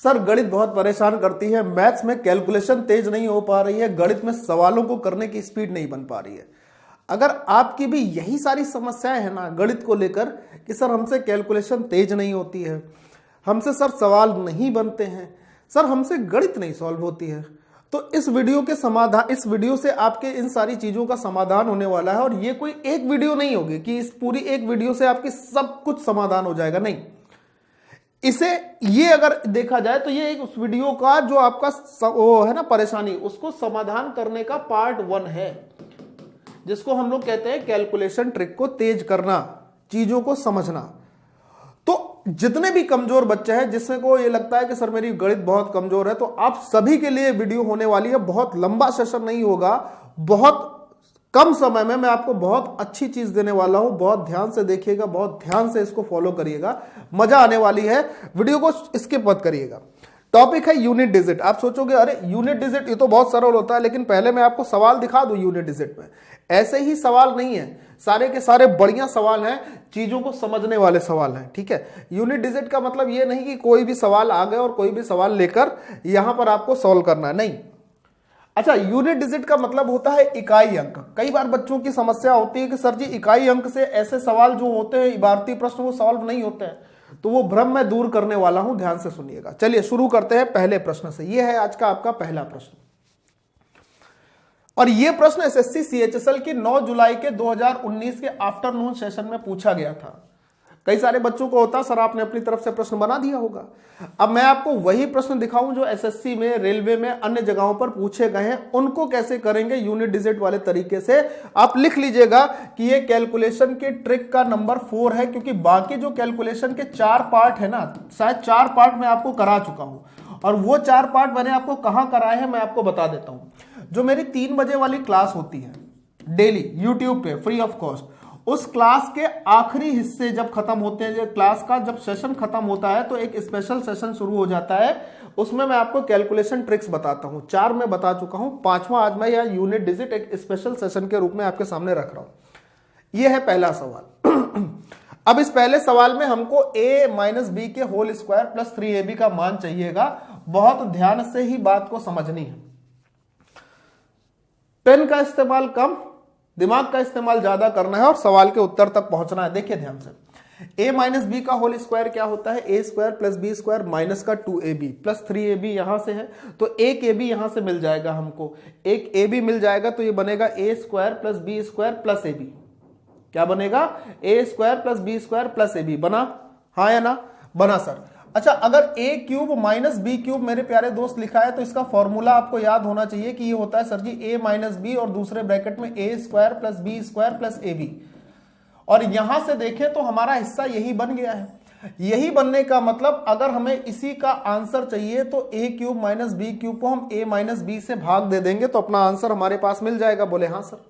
Sir गणित बहुत परेशान करती है, मैथ्स में कैलकुलेशन तेज नहीं हो पा रही है, गणित में सवालों को करने की स्पीड नहीं बन पा रही है। अगर आपकी भी यही सारी समस्याएं हैं ना गणित को लेकर कि सर हमसे कैलकुलेशन तेज नहीं होती है, हमसे सर सवाल नहीं बनते हैं, सर हमसे गणित नहीं सॉल्व होती है, तो इस वीडियो से आपके इन सारी चीजों का समाधान होने वाला है। और ये कोई एक वीडियो नहीं होगी कि इस पूरी एक वीडियो से आपकी सब कुछ समाधान हो जाएगा, नहीं। ये अगर देखा जाए तो ये एक उस वीडियो का जो आपका वो है ना परेशानी, उसको समाधान करने का पार्ट 1 है, जिसको हम लोग कहते हैं कैलकुलेशन ट्रिक को तेज करना, चीजों को समझना। तो जितने भी कमजोर बच्चे हैं, जिसमें को ये लगता है कि सर मेरी गणित बहुत कमजोर है, तो आप सभी के लिए वीडियो होने वाली है। बहुत लंबा सेशन नहीं होगा, बहुत कम समय में मैं आपको बहुत अच्छी चीज देने वाला हूं। बहुत ध्यान से देखिएगा, बहुत ध्यान से इसको फॉलो करिएगा, मजा आने वाली है। वीडियो को स्किप मत करिएगा। टॉपिक है यूनिट डिजिट। आप सोचोगे अरे यूनिट डिजिट ये तो बहुत सरल होता है, लेकिन पहले मैं आपको सवाल दिखा दूं यूनिट डिजिट में। ऐसे ही सवाल नहीं है, सारे के सारे बढ़िया सवाल हैं, चीजों को समझने वाले सवाल हैं, ठीक है। यूनिट डिजिट का मतलब ये नहीं कि कोई भी सवाल आ गए और कोई भी सवाल लेकर यहां पर आपको सॉल्व करना है, नहीं। अच्छा, यूनिट डिजिट का मतलब होता है इकाई अंक। कई बार बच्चों की समस्या होती है कि सर जी इकाई अंक से ऐसे सवाल जो होते हैं इबारती प्रश्न, वो सॉल्व नहीं होते हैं, तो वो भ्रम मैं दूर करने वाला हूं, ध्यान से सुनिएगा। चलिए शुरू करते हैं पहले प्रश्न से। ये है आज का आपका पहला प्रश्न, और ये प्रश्न एसएससी सीएचएसएल की 9 जुलाई के 2019 के आफ्टरनून सेशन में पूछा गया था। कई सारे बच्चों को होता सर आपने अपनी तरफ से प्रश्न बना दिया होगा। अब मैं आपको वही प्रश्न दिखाऊं जो एसएससी में, रेलवे में, अन्य जगहों पर पूछे गए हैं, उनको कैसे करेंगे यूनिट डिजिट वाले तरीके से। आप लिख लीजिएगा कि ये कैलकुलेशन के ट्रिक का नंबर 4 है, क्योंकि बाकी जो कैलकुलेशन के 4 पार्ट है ना, शायद 4 पार्ट मैं आपको करा चुका हूं, और वो 4 पार्ट मैंने आपको कहां कराए हैं मैं आपको बता देता हूं। जो मेरी 3 बजे वाली क्लास होती है डेली यूट्यूब पे फ्री ऑफ कॉस्ट, उस क्लास के आखिरी हिस्से जब खत्म होते हैं, क्लास का जब सेशन खत्म होता है तो एक स्पेशल सेशन शुरू हो जाता है। उसमें मैं आपको कैलकुलेशन ट्रिक्स बताता हूं। 4 मैं बता चुका हूं, 5वां आज मैं यह यूनिट डिजिट एक स्पेशल सेशन के रूप में आपके सामने रख रहा हूं। यह है पहला सवाल। अब इस पहले सवाल में हमको a - b के होल स्क्वायर प्लस 3ab का मान चाहिएगा। बहुत ध्यान से ही बात को समझनी है। पेन का इस्तेमाल कम, दिमाग का इस्तेमाल ज्यादा करना है और सवाल के उत्तर तक पहुंचना है। देखिए ध्यान से, a - b का होल स्क्वायर क्या होता है, a square plus b square minus का 2ab प्लस 3ab यहां से है, तो एक ab यहां से मिल जाएगा हमको, एक ab मिल जाएगा, तो ये बनेगा a square plus b square plus ab। क्या बनेगा, a square plus b square plus ab। बना, हाँ या ना, बना सर। अच्छा, अगर a cube minus B cube मेरे प्यारे दोस्त लिखा है, तो इसका फॉर्मूला आपको याद होना चाहिए कि ये होता है sir ji a minus b और दूसरे ब्रैकेट में a square plus b square plus ab। और यहां से देखें तो हमारा हिस्सा यही बन गया है। यही बनने का मतलब अगर हमें इसी का आंसर चाहिए तो a cube minus B cube को हम a माइनस बी से भाग दे देंगे तो अपना आंसर हमारे पास मिल जाएगा। बोले हाँ सर।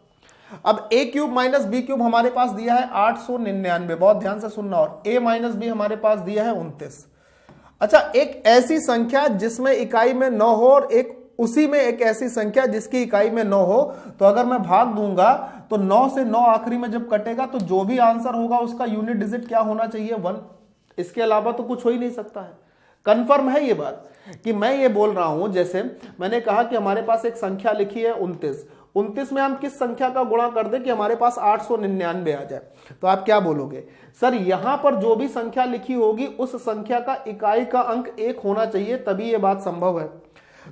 अब a cube minus B cube हमारे पास दिया है 899, बहुत ध्यान से सुनना, और a माइनस बी हमारे पास दिया है 29। अच्छा, एक ऐसी संख्या जिसमें इकाई में 9 हो और एक उसी में एक ऐसी संख्या जिसकी इकाई में 9 हो, तो अगर मैं भाग दूंगा तो 9 से 9 आखिरी में जब कटेगा तो जो भी आंसर होगा उसका यूनिट डिजिट क्या होना चाहिए, 1। इसके अलावा तो कुछ हो ही नहीं सकता है। कंफर्म है ये बात कि मैं ये बोल रहा हूं, जैसे मैंने कहा कि हमारे पास एक संख्या लिखी है 29 में हम किस संख्या का गुणा कर दें कि हमारे पास 899 आ जाए, तो आप क्या बोलोगे, सर यहां पर जो भी संख्या लिखी होगी उस संख्या का इकाई का अंक 1 होना चाहिए, तभी यह बात संभव है।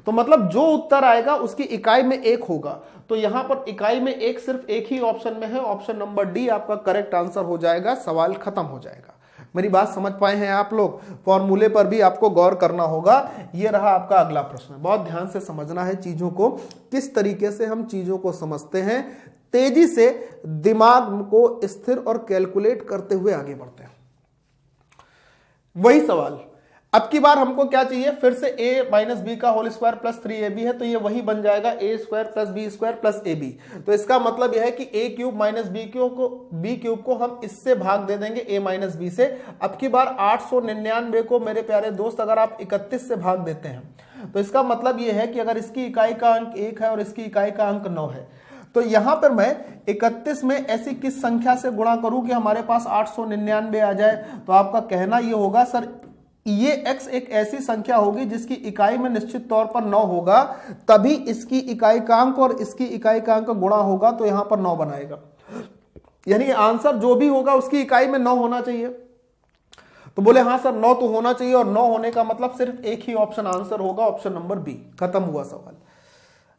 तो मतलब जो उत्तर आएगा उसकी इकाई में 1 होगा, तो यहां पर इकाई में 1 सिर्फ एक ही ऑप्शन में है, ऑप्शन नंबर डी आपका करेक्ट आंसर हो जाएगा। सवाल खत्म हो जाएगा। मेरी बात समझ पाए हैं आप लोग? फॉर्मूले पर भी आपको गौर करना होगा। ये रहा आपका अगला प्रश्न। बहुत ध्यान से समझना है चीजों को, किस तरीके से हम चीजों को समझते हैं, तेजी से दिमाग को स्थिर और कैलकुलेट करते हुए आगे बढ़ते हैं। वही सवाल अब की बार हमको क्या चाहिए, फिर से a माइनस बी का होल स्क्वायर प्लस 3ab है, तो ये वही बन जाएगा a square plus B square plus ab। तो इसका मतलब यह है कि a cube minus B cube को हम इससे भाग दे देंगे a माइनस बी से। अब की बार 899 को मेरे प्यारे दोस्त अगर आप 31 से भाग देते हैं तो इसका मतलब यह है कि अगर इसकी इकाई का अंक 1 है और इसकी इकाई का अंक 9 है, तो यहां पर मैं 31 में ऐसी किस संख्या से गुणा करूं कि हमारे पास 899 आ जाए। तो आपका कहना यह होगा सर ये x एक ऐसी संख्या होगी जिसकी इकाई में निश्चित तौर पर 9 होगा, तभी इसकी इकाई का अंक और इसकी इकाई का अंक गुणा होगा तो यहां पर 9 बनाएगा। यानी आंसर जो भी होगा उसकी इकाई में 9 होना चाहिए। तो बोले हाँ सर 9 तो होना चाहिए, और 9 होने का मतलब सिर्फ एक ही ऑप्शन आंसर होगा, ऑप्शन नंबर बी। खत्म हुआ सवाल।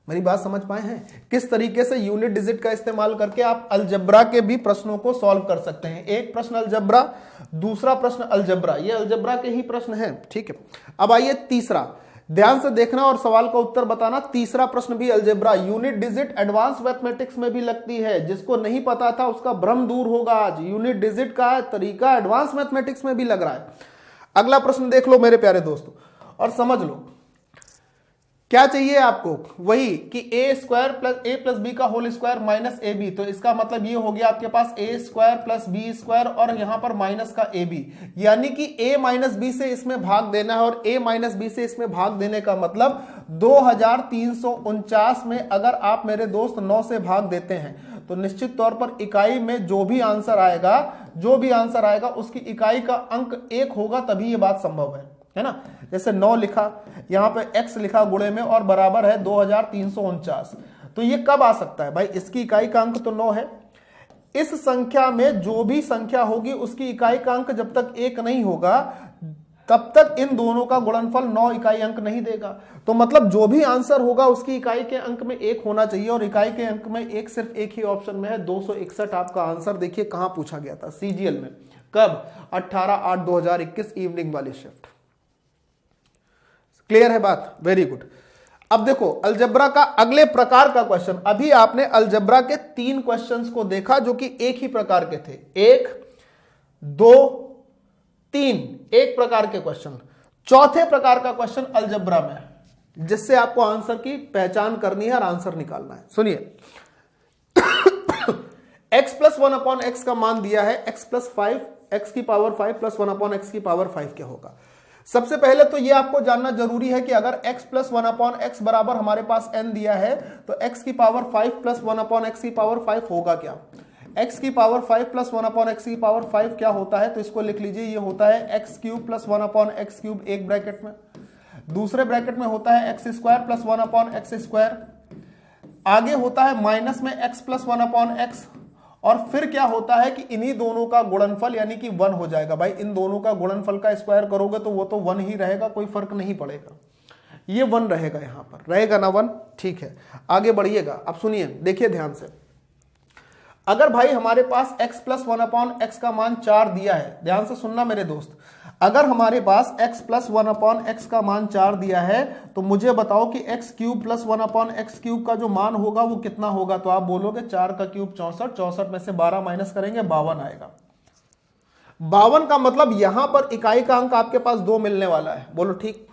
मेरी बात समझ पाए हैं? किस तरीके से यूनिट डिजिट का इस्तेमाल करके आप अलजब्रा के भी प्रश्नों को सॉल्व कर सकते हैं। एक प्रश्न अलजब्रा, दूसरा प्रश्न अलजब्रा, ये अलजब्रा के ही प्रश्न हैं, ठीक है। अब आइए तीसरा, ध्यान से देखना और सवाल का उत्तर बताना। तीसरा प्रश्न भी algebra, unit digit advance mathematics में भी लगती है। जिसको नहीं पता था उसका भ्रम दूर होगा आज। यूनिट डिजिट का तरीका एडवांस मैथमेटिक्स में भी लग रहा है। अगला प्रश्न देख लो मेरे प्यारे दोस्तों और समझ लो क्या चाहिए आपको, वही कि A square plus A plus B का whole square minus A B. तो इसका मतलब ये हो गया आपके पास A square plus B square और यहां पर माइनस का ए बी, यानी कि ए माइनस बी से इसमें भाग देना है। और ए माइनस बी से इसमें भाग देने का मतलब 2349 में अगर आप मेरे दोस्त 9 से भाग देते हैं तो निश्चित तौर पर इकाई में जो भी आंसर आएगा उसकी इकाई का अंक 1 होगा, तभी ये बात संभव है ना। जैसे 9 लिखा, यहां पे x लिखा गुणे में और बराबर है 2349। तो ये कब आ सकता है भाई? इसकी इकाई का अंक तो 9 है। इस संख्या में जो भी संख्या होगी उसकी इकाई का अंक जब तक 1 नहीं होगा तब तक इन दोनों का गुणनफल 9 इकाई अंक नहीं देगा। तो मतलब जो भी आंसर होगा उसकी इकाई के अंक में 1 होना चाहिए, और इकाई के अंक में 1 सिर्फ एक ही ऑप्शन में है, 261 आपका आंसर। देखिए कहां पूछा गया था, सीजीएल में। कब? 18/8/2021 इवनिंग वाली शिफ्ट। क्लियर है बात? Very good. अब देखो अलजब्रा का अगले प्रकार का क्वेश्चन। अभी आपने अलजब्रा के 3 क्वेश्चंस को देखा जो कि एक ही प्रकार के थे, 1 2 3, एक प्रकार के क्वेश्चन। चौथे प्रकार का क्वेश्चन अलजब्रा में, जिससे आपको आंसर की पहचान करनी है और आंसर निकालना है। सुनिए, x प्लस 1/x का मान दिया है x प्लस 5, x की पावर 5 प्लस 1/x की पावर 5 क्या होगा। सबसे पहले तो ये आपको जानना जरूरी है कि अगर x प्लस 1/x बराबर हमारे पास n दिया है तो x की पावर 5 प्लस 1/x की पावर 5 होगा क्या। x की पावर 5 प्लस 1/x की पावर 5 क्या होता है, तो इसको लिख लीजिए, ये होता है x cube plus 1/x cube एक ब्रैकेट में, दूसरे ब्रैकेट में होता है x square plus 1/x square, आगे होता है माइनस में x प्लस 1/x, और फिर क्या होता है कि इन्हीं दोनों का गुणनफल यानी कि 1 हो जाएगा। भाई इन दोनों का गुणनफल का स्क्वायर करोगे तो वो तो 1 ही रहेगा, कोई फर्क नहीं पड़ेगा, ये 1 रहेगा, यहां पर रहेगा ना 1। ठीक है, आगे बढ़िएगा। अब सुनिए, देखिए ध्यान से, अगर भाई हमारे पास x प्लस 1/x का मान 4 दिया है, ध्यान से सुनना मेरे दोस्त, अगर हमारे पास x प्लस 1/x का मान 4 दिया है तो मुझे बताओ कि x cube plus 1/x cube का जो मान होगा वो कितना होगा। तो आप बोलोगे 4 का क्यूब 64, 64 में से 12 माइनस करेंगे 52 आएगा। 52 का मतलब यहां पर इकाई का अंक आपके पास 2 मिलने वाला है। बोलो ठीक।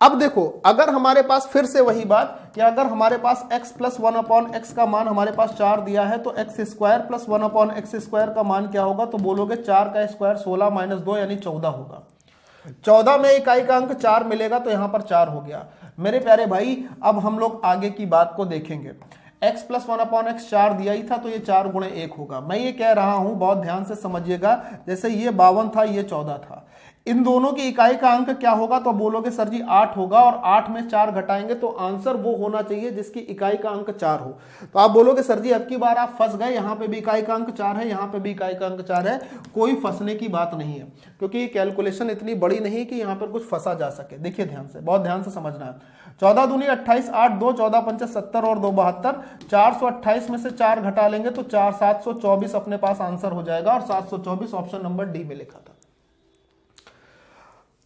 अब देखो, अगर हमारे पास फिर से वही बात कि अगर हमारे पास x प्लस 1/x का मान हमारे पास 4 दिया है तो x square plus 1/x square का मान क्या होगा, तो बोलोगे 4 का स्क्वायर 16 माइनस 2 यानी 14 होगा। 14 में इकाई का अंक 4 मिलेगा तो यहां पर 4 हो गया। मेरे प्यारे भाई अब हम लोग आगे की बात को देखेंगे। x प्लस 1/x 4 दिया ही था तो ये 4 गुणे 1 होगा। मैं ये कह रहा हूं, बहुत ध्यान से समझिएगा, जैसे ये 52 था, ये 14 था, इन दोनों की इकाई का अंक क्या होगा, तो बोलोगे सर जी 8 होगा, और 8 में 4 घटाएंगे तो आंसर वो होना चाहिए जिसकी इकाई का अंक 4 हो। तो आप बोलोगे सर जी अब की बार आप फंस गए, यहां पे भी इकाई का अंक 4 है, यहां पे भी इकाई का अंक 4 है। कोई फंसने की बात नहीं है, क्योंकि कैलकुलेशन इतनी बड़ी नहीं कि यहां पर कुछ फंसा जा सके। देखिए ध्यान से, बहुत ध्यान से समझना है। 14 दूनी 28, 8 2 14 5 70 और 2 72, 428 में से 4 घटा लेंगे तो 724 अपने पास आंसर हो जाएगा, और 724 ऑप्शन नंबर डी में लिखा था।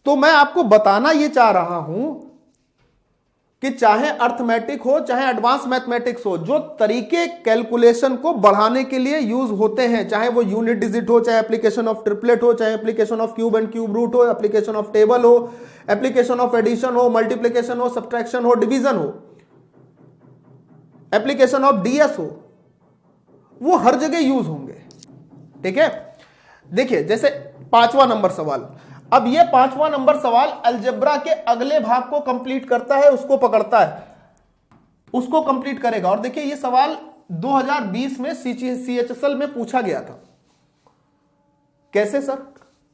तो मैं आपको बताना यह चाह रहा हूं कि चाहे अर्थमेटिक हो चाहे एडवांस मैथमेटिक्स हो, जो तरीके कैलकुलेशन को बढ़ाने के लिए यूज होते हैं, चाहे वो यूनिट डिजिट हो, चाहे एप्लीकेशन ऑफ ट्रिपलेट हो, चाहे application of cube and cube root हो, एप्लीकेशन ऑफ टेबल हो, एप्लीकेशन ऑफ एडिशन हो, मल्टीप्लीकेशन हो, सब्ट्रैक्शन हो, डिवीजन हो, एप्लीकेशन ऑफ डीएस हो, वो हर जगह यूज होंगे। ठीक है, देखिए जैसे 5वां नंबर सवाल। अब ये 5वां नंबर सवाल अलजेब्रा के अगले भाग को कंप्लीट करता है, उसको पकड़ता है, उसको कंप्लीट करेगा। और देखिए ये सवाल 2020 में CHSL में पूछा गया था। कैसे सर?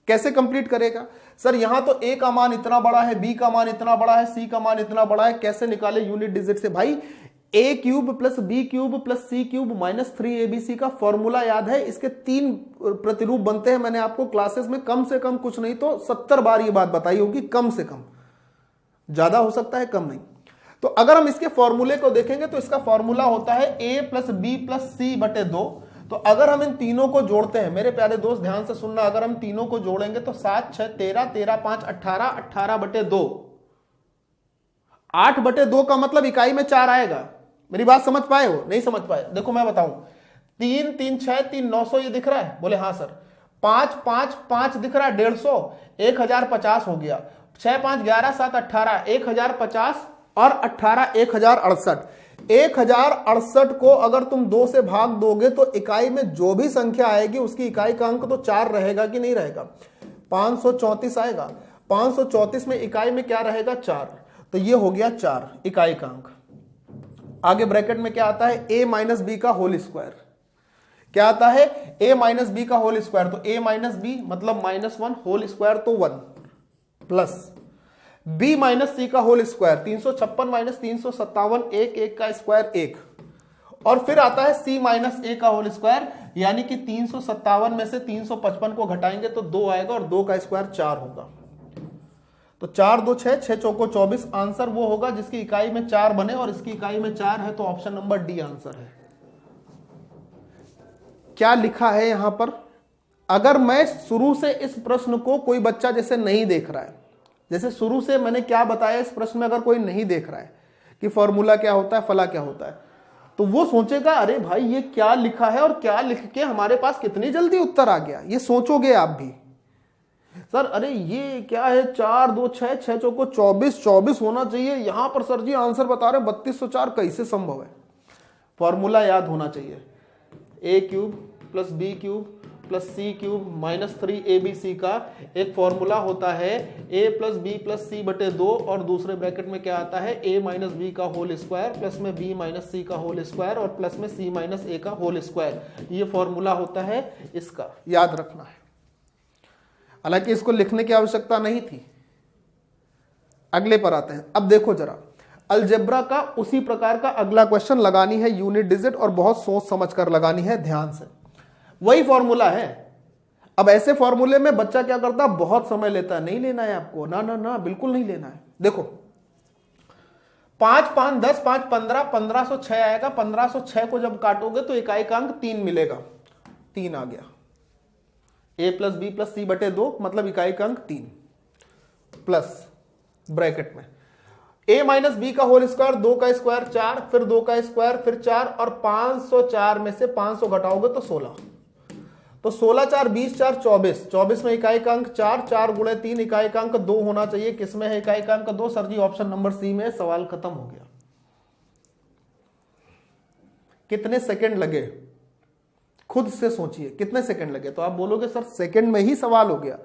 कैसे कंप्लीट करेगा सर? यहां तो ए का मान इतना बड़ा है, बी का मान इतना बड़ा है, सी का मान इतना बड़ा है, कैसे निकाले यूनिट डिजिट से? भाई a cube plus b cube plus c cube minus 3abc का फॉर्मूला याद है? इसके 3 प्रतिरूप बनते हैं। मैंने आपको क्लासेस में कम से कम कुछ नहीं तो 70 बार ये बात बताई होगी, कम से कम, ज्यादा हो सकता है, कम नहीं। तो अगर हम इसके फॉर्मूले को देखेंगे तो इसका फॉर्मूला होता है a plus b plus c बटे 2। तो अगर हम इन तीनों को जोड़ते हैं, मेरे प्यारे दोस्त ध्यान से सुनना, अगर हम तीनों को जोड़ेंगे तो 7 6 13, 13 5 18, 18 बटे 2, 8 बटे 2 का मतलब इकाई में 4 आएगा। मेरी बात समझ पाए हो? नहीं समझ पाए? देखो मैं बताऊं, 3 3 6 3 900 ये दिख रहा है? बोले हाँ सर। 5 5 5 दिख रहा है? 150, 1050 हो गया। 6 5 11 7 18, 1050 और 18 1068। 1068 को अगर तुम 2 से भाग दोगे तो इकाई में जो भी संख्या आएगी उसकी इकाई का अंक तो 4 रहेगा कि नहीं रहेगा? 534 आएगा। 534 में इकाई में क्या रहेगा? 4। तो ये हो गया 4 इकाई का अंक। आगे ब्रैकेट में क्या आता है? a माइनस बी का होल स्क्वायर। क्या आता है? a माइनस बी का होल स्क्वायर। तो a माइनस बी मतलब -1 होल स्क्वायर तो 1 प्लस b माइनस सी का होल स्क्वायर 356 माइनस 357 1 का स्क्वायर 1 और फिर आता है c माइनस a का होल स्क्वायर, यानी कि 357 में से 355 को घटाएंगे तो 2 आएगा और 2 का स्क्वायर 4 होगा। तो 4 2 6 6 चौको 24। आंसर वो होगा जिसकी इकाई में 4 बने और इसकी इकाई में 4 है, तो ऑप्शन नंबर डी आंसर है। क्या लिखा है यहां पर? अगर मैं शुरू से इस प्रश्न को, कोई बच्चा जैसे नहीं देख रहा है, जैसे शुरू से मैंने क्या बताया इस प्रश्न में, अगर कोई नहीं देख रहा है कि फॉर्मूला क्या होता है, फला क्या होता है, तो वो सोचेगा अरे भाई ये क्या लिखा है और क्या लिख के हमारे पास कितनी जल्दी उत्तर आ गया। ये सोचोगे आप भी, सर अरे ये क्या है, 4 2 6 6 चौको 24, 24 होना चाहिए, यहां पर सर जी आंसर बता रहे 3204, कैसे संभव है? फॉर्मूला याद होना चाहिए। A cube plus b cube plus c cube minus 3abc का एक फॉर्मूला होता है a plus b plus c बटे 2 और दूसरे ब्रैकेट में क्या आता है? a माइनस बी का होल स्क्वायर प्लस में b माइनस सी का होल स्क्वायर और प्लस में c माइनस a का होल स्क्वायर। ये फॉर्मूला होता है इसका, याद रखना है। हालांकि इसको लिखने की आवश्यकता नहीं थी। अगले पर आते हैं। अब देखो जरा, अलजेब्रा का उसी प्रकार का अगला क्वेश्चन लगानी है यूनिट डिजिट, और बहुत सोच समझ कर लगानी है, ध्यान से। वही फॉर्मूला है। अब ऐसे फॉर्मूले में बच्चा क्या करता है? बहुत समय लेता है। नहीं लेना है आपको, ना ना ना, बिल्कुल नहीं लेना है। देखो 5 5 10 5 15, 1506 आएगा। 1506 को जब काटोगे तो इकाई का अंक 3 मिलेगा। 3 आ गया। a plus b plus c बटे 2 मतलब इकाई का अंक 3 प्लस ब्रैकेट में a माइनस बी का होल स्क्वायर, 2 का स्क्वायर 4, फिर 2 का स्क्वायर, फिर 4 और 504 में से 500 घटाओगे तो 16। तो 16 4 20 4 24, 24 में इकाई का अंक 4, 4 गुणे 3 इकाई का अंक 2 होना चाहिए। किसमें है इकाई का अंक 2? सर जी ऑप्शन नंबर सी में। सवाल खत्म हो गया। कितने सेकंड लगे? खुद से सोचिए कितने सेकंड लगे। तो आप बोलोगे सर सेकंड में ही सवाल हो गया।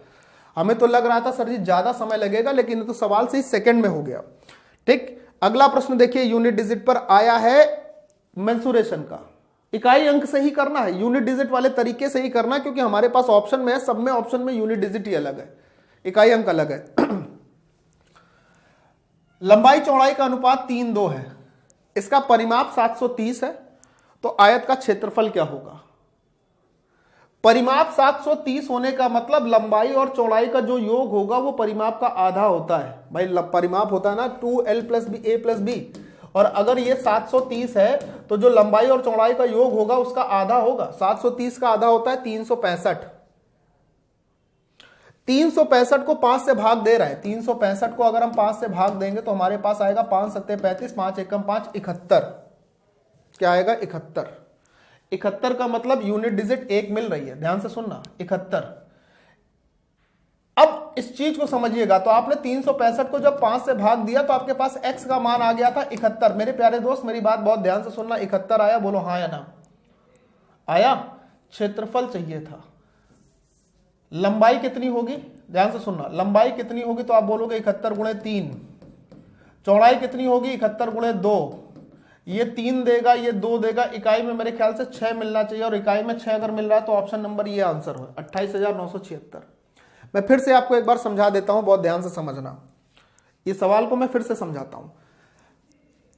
हमें तो लग रहा था सर जी ज्यादा समय लगेगा, लेकिन तो सवाल से ही सेकंड में हो गया। ठीक, अगला प्रश्न देखिए, यूनिट डिजिट पर आया है मेंसुरेशन का। इकाई अंक से ही करना है, यूनिट डिजिट वाले तरीके से ही करना, क्योंकि हमारे पास ऑप्शन में है, सब में ऑप्शन में यूनिट डिजिट ही अलग है, इकाई अंक अलग है। लंबाई चौड़ाई का अनुपात 3:2 है। इसका परिमाप 730 है। तो आयत का क्षेत्रफल क्या होगा? परिमाप 730 होने का मतलब लंबाई और चौड़ाई का जो योग होगा वो परिमाप का आधा होता है। भाई परिमाप होता है ना 2l प्लस बी ए प्लस बी, और अगर ये 730 है तो जो लंबाई और चौड़ाई का योग होगा उसका आधा होगा। 730 का आधा होता है 365। 365 को 5 से भाग दे रहा है। 365 को अगर हम 5 से भाग देंगे तो हमारे पास आएगा 5 7 35, 5 एकम 5, 71। क्या आएगा? 71। 71 का मतलब यूनिट डिजिट 1 मिल रही है। ध्यान से सुनना, 71। अब इस चीज को समझिएगा, तो आपने 365 को जब 5 से भाग दिया तो आपके पास x का मान आ गया था 71। मेरे प्यारे दोस्त मेरी बात बहुत ध्यान से सुनना, 71 आया? बोलो हाँ या ना। आया? क्षेत्रफल चाहिए था। लंबाई कितनी होगी? ध्यान से सुनना, लंबाई कितनी होगी? तो आप बोलोगे 71 गुणे 3। चौड़ाई कितनी होगी? 71 गुणे 2। ये 3 देगा, ये 2 देगा। इकाई में मेरे ख्याल से 6 मिलना चाहिए, और इकाई में 6 अगर मिल रहा है तो ऑप्शन नंबर ये आंसर हो 28,976। मैं फिर से आपको एक बार समझा देता हूं, बहुत ध्यान से समझना। इस सवाल को मैं फिर से समझाता हूं।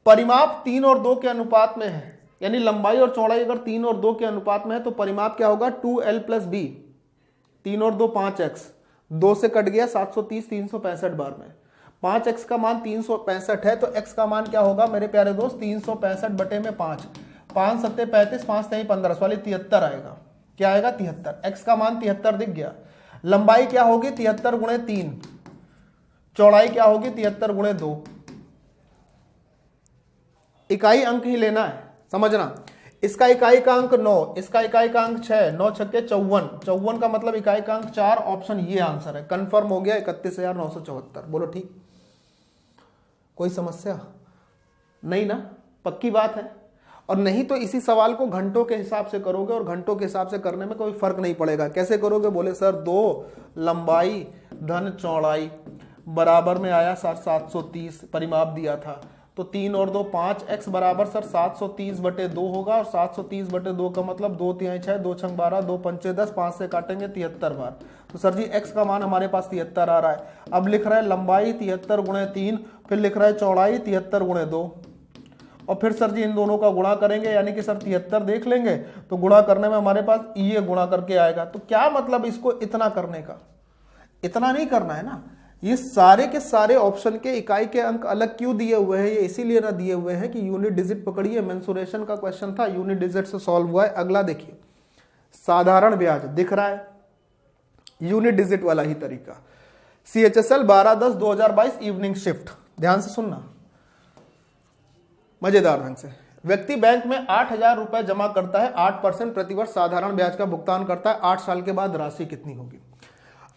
परिमाप 3 और 2 के अनुपात में है, यानी लंबाई और चौड़ाई अगर 3 और 2 के अनुपात में है तो परिमाप क्या होगा 2l + b। 3 और 2 5x, 2 से कट गया 730 365 बार में। 5x का मान 365 है तो x का मान क्या होगा मेरे प्यारे दोस्त 365 बटे में 5, 5 7 35, 5 3 15, वाली 73 आएगा। क्या आएगा 73। x का मान 73 दिख गया। लंबाई क्या होगी 73 गुणे 3, चौड़ाई क्या होगी 73 गुणे 2। इकाई अंक ही लेना है, समझना। इसका इकाई का अंक 9, इसका इकाई का अंक 6, 9 छक्के 54, 54 का मतलब इकाई का अंक 4। ऑप्शन ये आंसर है, कंफर्म हो गया 31,974। बोलो ठीक, कोई समस्या नहीं ना, पक्की बात है। और नहीं तो इसी सवाल को घंटों के हिसाब से करोगे और घंटों के हिसाब से करने में कोई फर्क नहीं पड़ेगा। कैसे करोगे, बोले सर 2 लंबाई धन चौड़ाई बराबर में आया सर 730 परिमाप दिया था, तो 3 और 2 5x बराबर सर 730 बटे 2 होगा। और 730 बटे 2 का मतलब 2 3 6, 2 6 12, 2 5 10, 5 से काटेंगे 73 बार। तो सर जी x का मान हमारे पास 73 आ रहा है। अब लिख रहा है लंबाई 73 गुणे 3, फिर लिख रहा है चौड़ाई 73 गुणे 2, और फिर सर जी इन दोनों का गुणा करेंगे, यानी कि सर 73 देख लेंगे तो गुणा करने में हमारे पास ये गुणा करके आएगा। तो क्या मतलब इसको इतना करने का, इतना नहीं करना है ना। ये सारे के सारे ऑप्शन के इकाई के अंक अलग क्यों दिए हुए हैं, ये इसीलिए ना दिए हुए हैं कि यूनिट डिजिट पकड़िए। मेंसुरेशन का क्वेश्चन था, यूनिट डिजिट से सॉल्व हुआ है। अगला देखिए, साधारण ब्याज दिख रहा है, यूनिट डिजिट वाला ही तरीका। CHSL 12/10/2022 इवनिंग शिफ्ट, ध्यान से सुनना मजेदार ढंग से। व्यक्ति बैंक में 8,000 रुपए जमा करता है, 8% प्रतिवर्ष साधारण ब्याज का भुगतान करता है। 8 साल के बाद राशि कितनी होगी।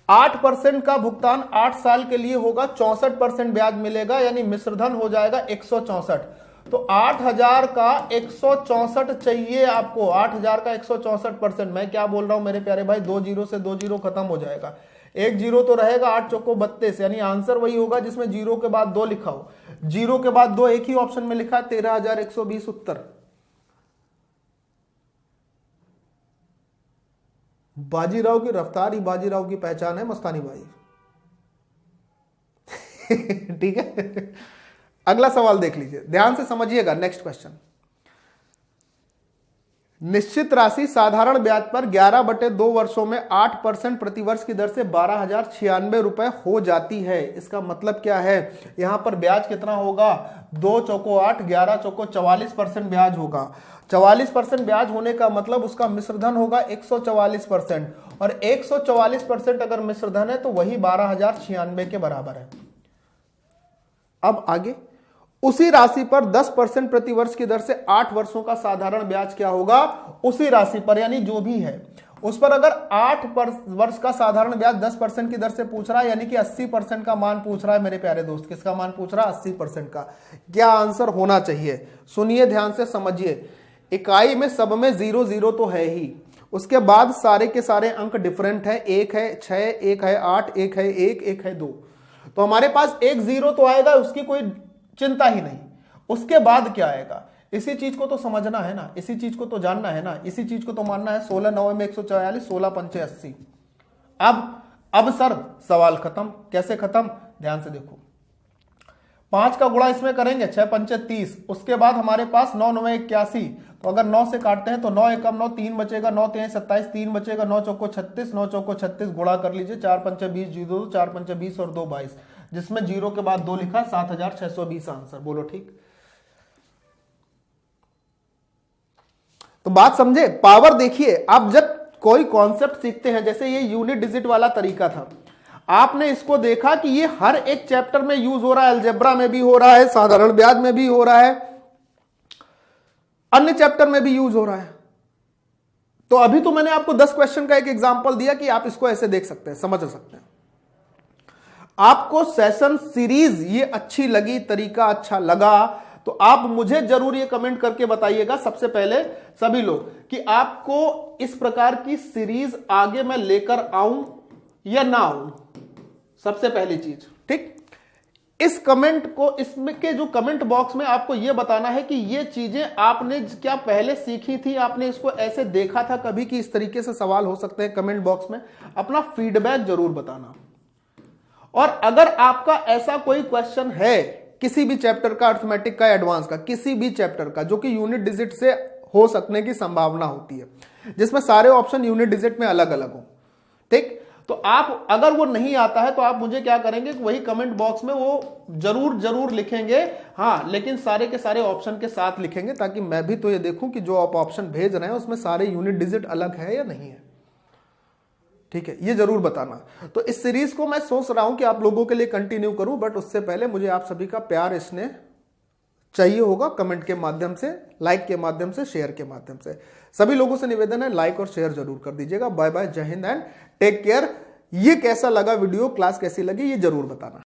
8% का भुगतान 8 साल के लिए होगा, 64% ब्याज मिलेगा, यानी मिश्रधन हो जाएगा 164। तो 8,000 का 164 चाहिए आपको, 8,000 का 164%। मैं क्या बोल रहा हूं मेरे प्यारे भाई, 2 जीरो से 2 जीरो खत्म हो जाएगा, 1 जीरो तो रहेगा, 8 चौको 32, यानी आंसर वही होगा जिसमें जीरो के बाद 2 लिखा हो। जीरो के बाद 2 एक ही ऑप्शन में लिखा है, 13,120 उत्तर। बाजीराव की रफ्तार ही बाजीराव की पहचान है मस्तानी भाई। ठीक है, अगला सवाल देख लीजिए, ध्यान से समझिएगा। नेक्स्ट क्वेश्चन, निश्चित राशि साधारण ब्याज पर 11/2 वर्षों में 8% प्रतिवर्ष की दर से 12,096 रुपए हो जाती है। इसका मतलब क्या है, यहां पर ब्याज कितना होगा, 2 चौको 8, 11 चौको 44% ब्याज होगा। 44% ब्याज होने का मतलब उसका मिश्रधन होगा 144%, और 144% अगर मिश्रधन है तो वही 12,096 के बराबर है। अब आगे, उसी राशि पर 10% प्रतिवर्ष की दर से 8 वर्षों का साधारण ब्याज क्या होगा, उसी राशि पर यानी जो भी है उस पर अगर 8 वर्ष का साधारण ब्याज 10% की दर से पूछ रहा है, यानी कि 80% का मान पूछ रहा है मेरे प्यारे दोस्त। किसका मान पूछ रहा है, 80% का। क्या आंसर होना चाहिए, सुनिए ध्यान से समझिए। इकाई में सब में 0 0 तो है ही, उसके बाद सारे के सारे अंक डिफरेंट है। 1 है 6, 1 है 8, 1 है 1, 1 है 2, तो हमारे पास 1 0 तो आएगा, उसकी कोई चिंता ही नहीं। उसके बाद क्या आएगा, इसी चीज को तो समझना है ना, इसी चीज को तो जानना है ना, इसी चीज को तो मानना है। 16 9 में 144, 16 पंचे 80। अब सर सवाल खत्म। कैसे खत्म, ध्यान से देखो। 5 का गुणा इसमें करेंगे, 6 पंचे 30, उसके बाद हमारे पास 9 9 81, तो अगर 9 से काटते हैं तो 9 एकम 9, 3 बचेगा, 9 3 27, 3 बचेगा, 9 चौको 36, 9 चौको 36, गुणा कर लीजिए, 4 पंचे 20, जीरो 4 पंचे 20 और 2 22, जिसमें जीरो के बाद 2 लिखा, 7,620 आंसर। बोलो ठीक। तो बात समझे, पावर देखिए। आप जब कोई कॉन्सेप्ट सीखते हैं, जैसे ये यूनिट डिजिट वाला तरीका था, आपने इसको देखा कि ये हर एक चैप्टर में यूज हो रहा है, अलजेब्रा में भी हो रहा है, साधारण ब्याज में भी हो रहा है, अन्य चैप्टर में भी यूज हो रहा है। तो अभी तो मैंने आपको 10 क्वेश्चन का एक एग्जांपल दिया कि आप इसको ऐसे देख सकते हैं, समझ सकते हैं। आपको सेशन सीरीज ये अच्छी लगी, तरीका अच्छा लगा, तो आप मुझे जरूर ये कमेंट करके बताइएगा सबसे पहले सभी लोग, कि आपको इस प्रकार की सीरीज आगे मैं लेकर आऊं या ना आऊं। सबसे पहली चीज, ठीक। इस कमेंट को, इसमें के जो कमेंट बॉक्स में आपको यह बताना है कि ये चीजें आपने क्या पहले सीखी थी, आपने इसको ऐसे देखा था कभी कि इस तरीके से सवाल हो सकते हैं। कमेंट बॉक्स में अपना फीडबैक जरूर बताना। और अगर आपका ऐसा कोई क्वेश्चन है किसी भी चैप्टर का, अर्थमेटिक का, एडवांस का, किसी भी चैप्टर का, जो कि यूनिट डिजिट से हो सकने की संभावना होती है, जिसमें सारे ऑप्शन यूनिट डिजिट में अलग अलग हो, ठीक, तो आप, अगर वो नहीं आता है तो आप मुझे क्या करेंगे, वही कमेंट बॉक्स में वो जरूर लिखेंगे, हाँ, लेकिन सारे के सारे ऑप्शन के साथ लिखेंगे, ताकि मैं भी तो ये देखूं कि जो आप ऑप्शन भेज रहे हैं उसमें सारे यूनिट डिजिट अलग है या नहीं है, ठीक है, ये जरूर बताना। तो इस सीरीज को मैं सोच रहा हूं कि आप लोगों के लिए कंटिन्यू करूं, बट उससे पहले मुझे आप सभी का प्यार इसने चाहिए होगा, कमेंट के माध्यम से, लाइक के माध्यम से, शेयर के माध्यम से। सभी लोगों से निवेदन है, लाइक और शेयर जरूर कर दीजिएगा। बाय बाय, जय हिंद एंड टेक केयर। ये कैसा लगा वीडियो, क्लास कैसी लगी, ये जरूर बताना।